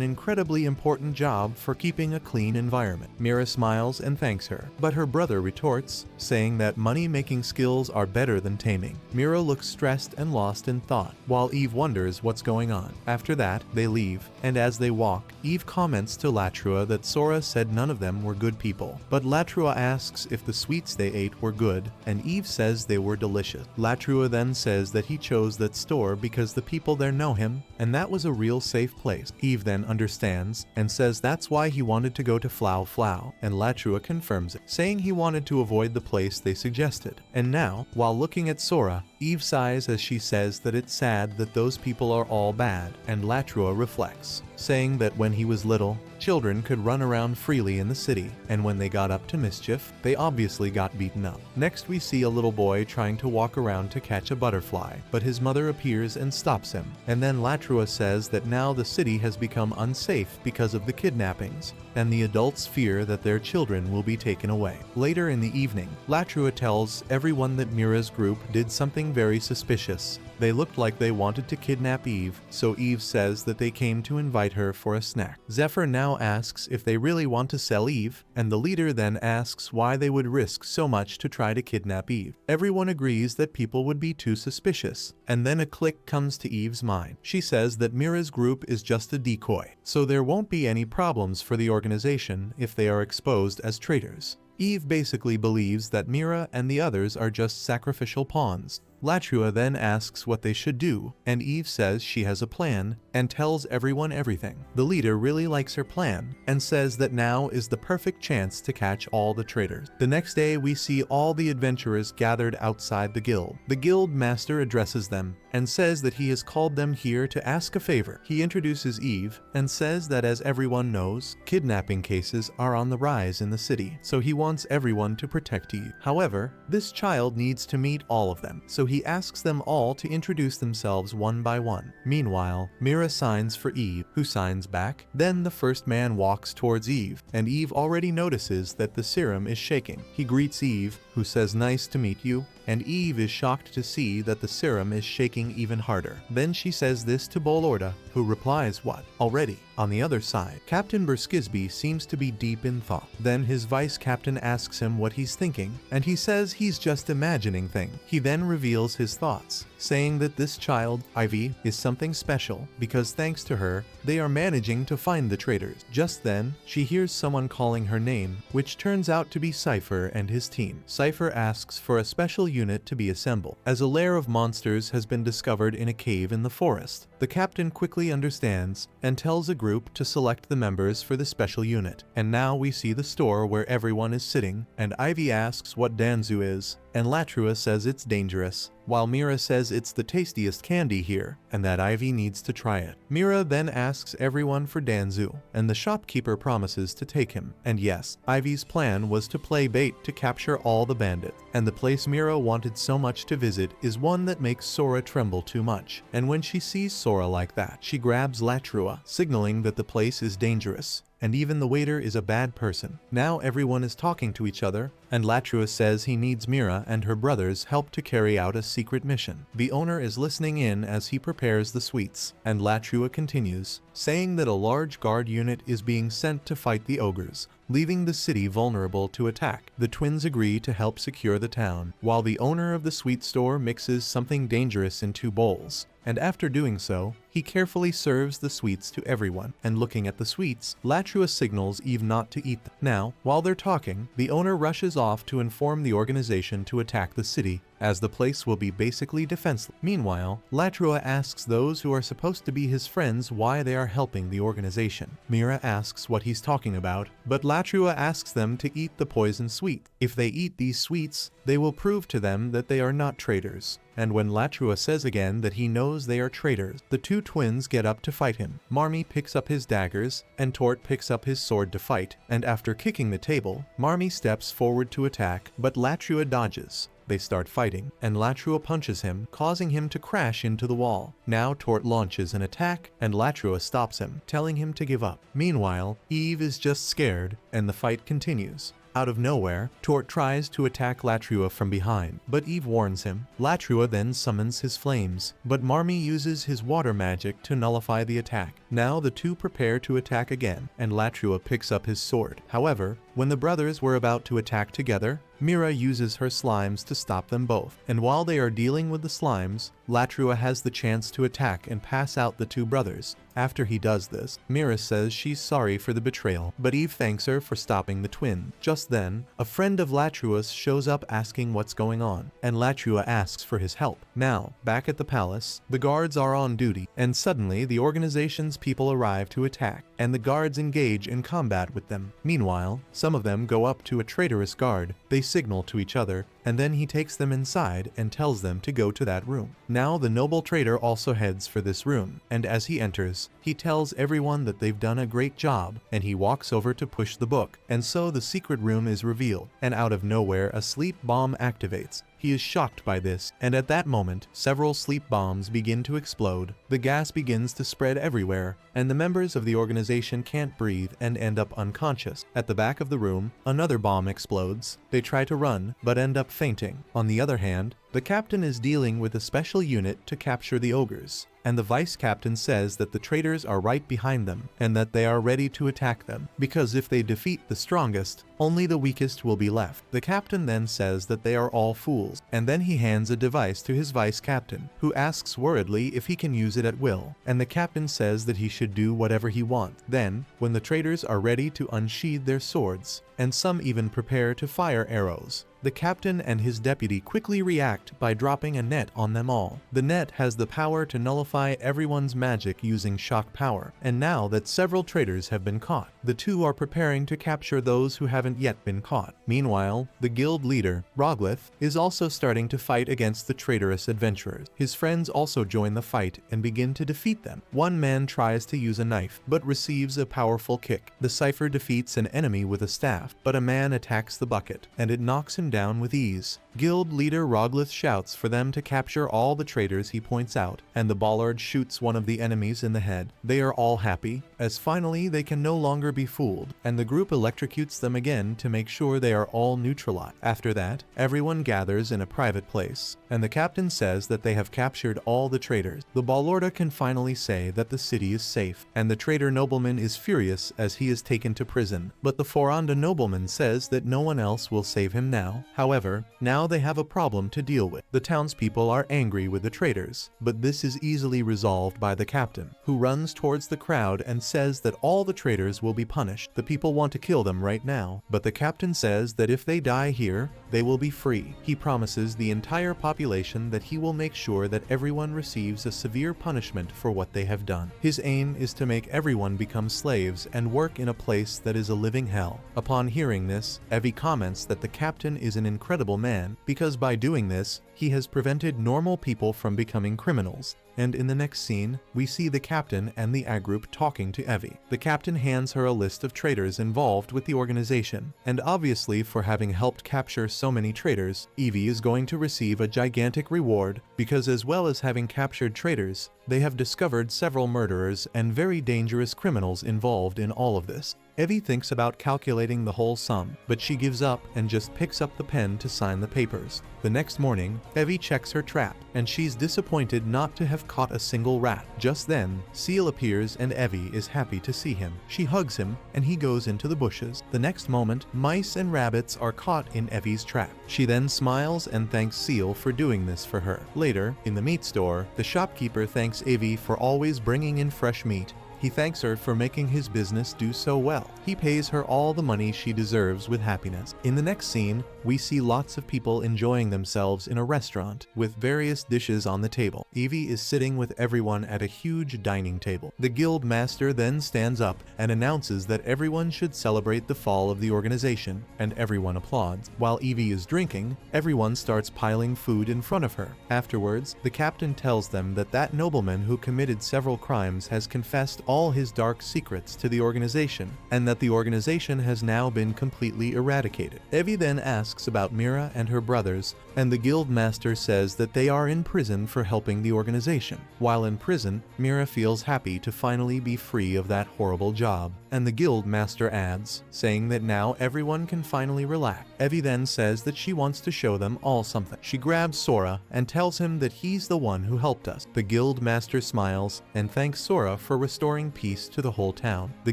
incredibly important job for keeping a clean environment. Mira smiles and thanks her, but her brother retorts, saying that money-making skills are better than taming. Mira looks stressed and lost in thought, while Eve wonders what's going on. After that, they leave, and as they walk, Eve comments to Latrua that Sora said none of them were good people, but Latrua asks if the sweets they ate were good, and Eve says they were delicious. Latrua then says that he chose that store because the people there know him, and that was a real safe place. Eve then understands and says that's why he wanted to go to Flow Flow, and Latrua confirms it, saying he wanted to avoid the place they suggested. And now, while looking at Sora, Eve sighs as she says that it's sad that those people are all bad, and Latrua reflects, saying that when he was little, children could run around freely in the city, and when they got up to mischief, they obviously got beaten up. Next we see a little boy trying to walk around to catch a butterfly, but his mother appears and stops him, and then Latrua says that now the city has become unsafe because of the kidnappings, and the adults fear that their children will be taken away. Later in the evening, Latrua tells everyone that Mira's group did something very suspicious. They looked like they wanted to kidnap Eve, so Eve says that they came to invite her for a snack. Zephyr now asks if they really want to sell Eve, and the leader then asks why they would risk so much to try to kidnap Eve. Everyone agrees that people would be too suspicious, and then a click comes to Eve's mind. She says that Mira's group is just a decoy, so there won't be any problems for the organization if they are exposed as traitors. Eve basically believes that Mira and the others are just sacrificial pawns. Latrua then asks what they should do, and Eve says she has a plan and tells everyone everything. The leader really likes her plan and says that now is the perfect chance to catch all the traitors. The next day we see all the adventurers gathered outside the guild. The guild master addresses them and says that he has called them here to ask a favor. He introduces Eve and says that as everyone knows, kidnapping cases are on the rise in the city, so he wants everyone to protect Eve. However, this child needs to meet all of them, so he asks them all to introduce themselves one by one. Meanwhile, Mira signs for Eve, who signs back. Then the first man walks towards Eve, and Eve already notices that the serum is shaking. He greets Eve, who says nice to meet you, and Eve is shocked to see that the serum is shaking even harder. Then she says this to Bolorda, who replies, "What? Already?" On the other side, Captain Berskisby seems to be deep in thought. Then his vice captain asks him what he's thinking, and he says he's just imagining things. He then reveals his thoughts, saying that this child, Ivy, is something special because thanks to her, they are managing to find the traitors. Just then, she hears someone calling her name, which turns out to be Cypher and his team. Cypher asks for a special unit to be assembled, as a lair of monsters has been discovered in a cave in the forest. The captain quickly understands and tells a group to select the members for the special unit. And now we see the store where everyone is sitting, and Ivy asks what danzu is, and Latrua says it's dangerous, while Mira says it's the tastiest candy here, and that Ivy needs to try it. Mira then asks everyone for danzu, and the shopkeeper promises to take him. And yes, Ivy's plan was to play bait to capture all the bandits, and the place Mira wanted so much to visit is one that makes Sora tremble too much. And when she sees Sora like that, she grabs Latrua, signaling that the place is dangerous, and even the waiter is a bad person. Now everyone is talking to each other, and Latrua says he needs Mira and her brothers' help to carry out a secret mission. The owner is listening in as he prepares the sweets, and Latrua continues, saying that a large guard unit is being sent to fight the ogres, leaving the city vulnerable to attack. The twins agree to help secure the town, while the owner of the sweet store mixes something dangerous in 2 bowls. And after doing so, he carefully serves the sweets to everyone, and looking at the sweets, Latrua signals Eve not to eat them. Now, while they're talking, the owner rushes off to inform the organization to attack the city, as the place will be basically defenseless. Meanwhile, Latrua asks those who are supposed to be his friends why they are helping the organization. Mira asks what he's talking about, but Latrua asks them to eat the poison sweet. If they eat these sweets, they will prove to them that they are not traitors. And when Latrua says again that he knows they are traitors, the 2 twins get up to fight him. Marmee picks up his daggers, and Tort picks up his sword to fight, and after kicking the table, Marmee steps forward to attack, but Latrua dodges. They start fighting, and Latrua punches him, causing him to crash into the wall. Now Tort launches an attack, and Latrua stops him, telling him to give up. Meanwhile, Eve is just scared, and the fight continues. Out of nowhere, Tort tries to attack Latrua from behind, but Eve warns him. Latrua then summons his flames, but Marmee uses his water magic to nullify the attack. Now the 2 prepare to attack again, and Latrua picks up his sword. However, when the brothers were about to attack together, Mira uses her slimes to stop them both, and while they are dealing with the slimes, Latrua has the chance to attack and pass out the 2 brothers. After he does this, Mira says she's sorry for the betrayal, but Eve thanks her for stopping the twin. Just then, a friend of Latrua's shows up asking what's going on, and Latrua asks for his help. Now, back at the palace, the guards are on duty, and suddenly the organization's people arrive to attack, and the guards engage in combat with them. Meanwhile, some of them go up to a traitorous guard. They signal to each other, and then he takes them inside and tells them to go to that room. Now the noble traitor also heads for this room, and as he enters, he tells everyone that they've done a great job, and he walks over to push the book, and so the secret room is revealed, and out of nowhere a sleep bomb activates. He is shocked by this, and at that moment, several sleep bombs begin to explode. The gas begins to spread everywhere, and the members of the organization can't breathe and end up unconscious. At the back of the room, another bomb explodes. They try to run, but end up fainting. On the other hand, the captain is dealing with a special unit to capture the ogres, and the vice captain says that the traitors are right behind them, and that they are ready to attack them, because if they defeat the strongest, only the weakest will be left. The captain then says that they are all fools, and then he hands a device to his vice captain, who asks worriedly if he can use it at will, and the captain says that he should do whatever he wants. Then, when the traitors are ready to unsheathe their swords, and some even prepare to fire arrows, the captain and his deputy quickly react by dropping a net on them all. The net has the power to nullify everyone's magic using shock power, and now that several traitors have been caught, the 2 are preparing to capture those who haven't yet been caught. Meanwhile, the guild leader, Roglith, is also starting to fight against the traitorous adventurers. His friends also join the fight and begin to defeat them. One man tries to use a knife, but receives a powerful kick. The cipher defeats an enemy with a staff, but a man attacks the bucket, and it knocks him down with ease. Guild leader Roglith shouts for them to capture all the traitors he points out, and the bollard shoots one of the enemies in the head. They are all happy, as finally they can no longer be fooled, and the group electrocutes them again to make sure they are all neutralized. After that, everyone gathers in a private place, and the captain says that they have captured all the traitors. The Ballorda can finally say that the city is safe, and the traitor nobleman is furious as he is taken to prison, but the Foranda nobleman says that no one else will save him now. However, now they have a problem to deal with. The townspeople are angry with the traitors, but this is easily resolved by the captain, who runs towards the crowd and says that all the traitors will be punished. The people want to kill them right now, but the captain says that if they die here, they will be free. He promises the entire population that he will make sure that everyone receives a severe punishment for what they have done. His aim is to make everyone become slaves and work in a place that is a living hell. Upon hearing this, Evie comments that the captain is an incredible man because by doing this, he has prevented normal people from becoming criminals. And in the next scene, we see the captain and the A group talking to Evie. The captain hands her a list of traitors involved with the organization, and obviously for having helped capture so many traitors, Evie is going to receive a gigantic reward because as well as having captured traitors, they have discovered several murderers and very dangerous criminals involved in all of this. Evie thinks about calculating the whole sum, but she gives up and just picks up the pen to sign the papers. The next morning, Evie checks her trap, and she's disappointed not to have caught a single rat. Just then, Seal appears and Evie is happy to see him. She hugs him, and he goes into the bushes. The next moment, mice and rabbits are caught in Evie's trap. She then smiles and thanks Seal for doing this for her. Later, in the meat store, the shopkeeper thanks Evie for always bringing in fresh meat. He thanks her for making his business do so well. He pays her all the money she deserves with happiness. In the next scene, we see lots of people enjoying themselves in a restaurant with various dishes on the table. Evie is sitting with everyone at a huge dining table. The guild master then stands up and announces that everyone should celebrate the fall of the organization, and everyone applauds. While Evie is drinking, everyone starts piling food in front of her. Afterwards, the captain tells them that that nobleman who committed several crimes has confessed all his dark secrets to the organization, and that the organization has now been completely eradicated. Evie then asks about Mira and her brothers, and the guild master says that they are in prison for helping the organization. While in prison, Mira feels happy to finally be free of that horrible job, and the guild master adds, saying that now everyone can finally relax. Evie then says that she wants to show them all something. She grabs Sora and tells him that he's the one who helped us. The guild master smiles and thanks Sora for restoring peace to the whole town. The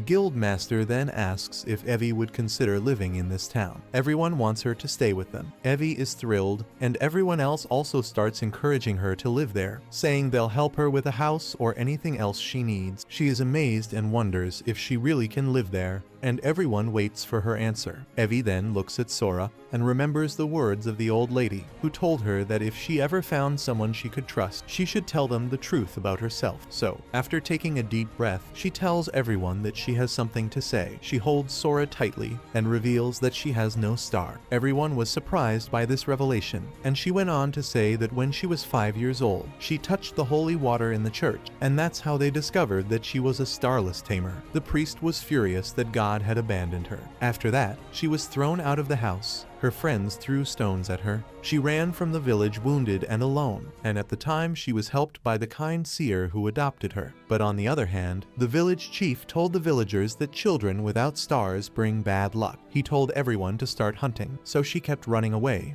guild master then asks if Evie would consider living in this town. Everyone wants her to stay with them. Evie is thrilled, and everyone else also starts encouraging her to live there, saying they'll help her with a house or anything else she needs. She is amazed and wonders if she really can live there, and everyone waits for her answer. Evie then looks at Sora and remembers the words of the old lady, who told her that if she ever found someone she could trust, she should tell them the truth about herself. So, after taking a deep breath, she tells everyone that she has something to say. She holds Sora tightly and reveals that she has no star. Everyone was surprised by this revelation, and she went on to say that when she was 5 years old, she touched the holy water in the church, and that's how they discovered that she was a starless tamer. The priest was furious that God had abandoned her. After that, she was thrown out of the house. Her friends threw stones at her. She ran from the village wounded and alone, and at the time she was helped by the kind seer who adopted her. But on the other hand, the village chief told the villagers that children without stars bring bad luck. He told everyone to start hunting, so she kept running away,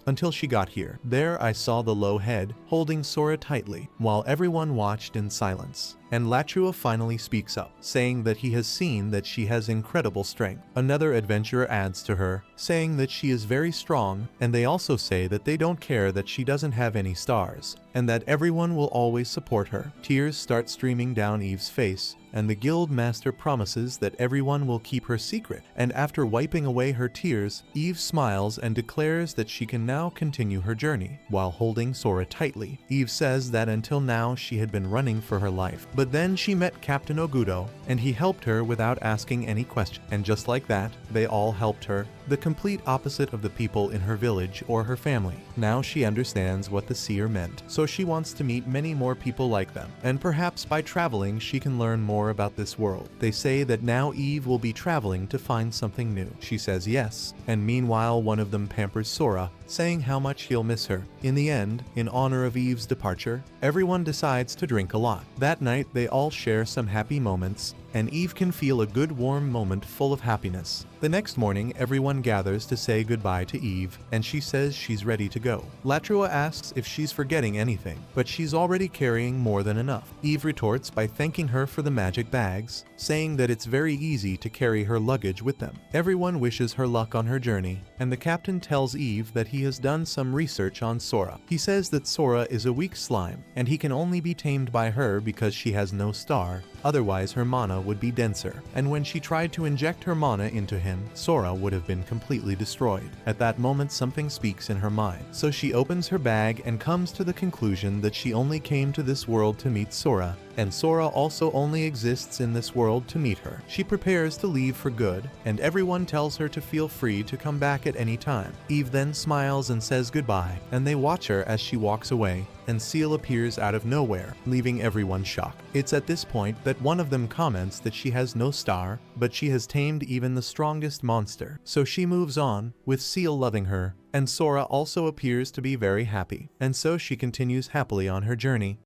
until she got here. There I saw the low head, holding Sora tightly, while everyone watched in silence. And Latrua finally speaks up, saying that he has seen that she has incredible strength. Another adventurer adds to her, saying that she is very strong, and they also say that they don't care that she doesn't have any stars, and that everyone will always support her. Tears start streaming down Eve's face, and the guild master promises that everyone will keep her secret. And after wiping away her tears, Eve smiles and declares that she can now continue her journey, while holding Sora tightly. Eve says that until now she had been running for her life, but then she met Captain Ogudo, and he helped her without asking any question. And just like that, they all helped her, the complete opposite of the people in her village or her family. Now she understands what the seer meant, so she wants to meet many more people like them, and perhaps by traveling she can learn more about this world. They say that now Eve will be traveling to find something new. She says yes, and meanwhile one of them pampers Sora, saying how much he'll miss her. In the end, in honor of Eve's departure, everyone decides to drink a lot. That night they all share some happy moments, and Eve can feel a good warm moment full of happiness. The next morning, everyone gathers to say goodbye to Eve, and she says she's ready to go. Latrua asks if she's forgetting anything, but she's already carrying more than enough. Eve retorts by thanking her for the magic bags, saying that it's very easy to carry her luggage with them. Everyone wishes her luck on her journey, and the captain tells Eve that he has done some research on Sora. He says that Sora is a weak slime, and he can only be tamed by her because she has no star, otherwise her mana mana would be denser, and when she tried to inject her mana into him, Sora would have been completely destroyed. At that moment something speaks in her mind, so she opens her bag and comes to the conclusion that she only came to this world to meet Sora, and Sora also only exists in this world to meet her. She prepares to leave for good, and everyone tells her to feel free to come back at any time. Eve then smiles and says goodbye, and they watch her as she walks away, and Seal appears out of nowhere, leaving everyone shocked. It's at this point that one of them comments that she has no star, but she has tamed even the strongest monster. So she moves on, with Seal loving her, and Sora also appears to be very happy, and so she continues happily on her journey.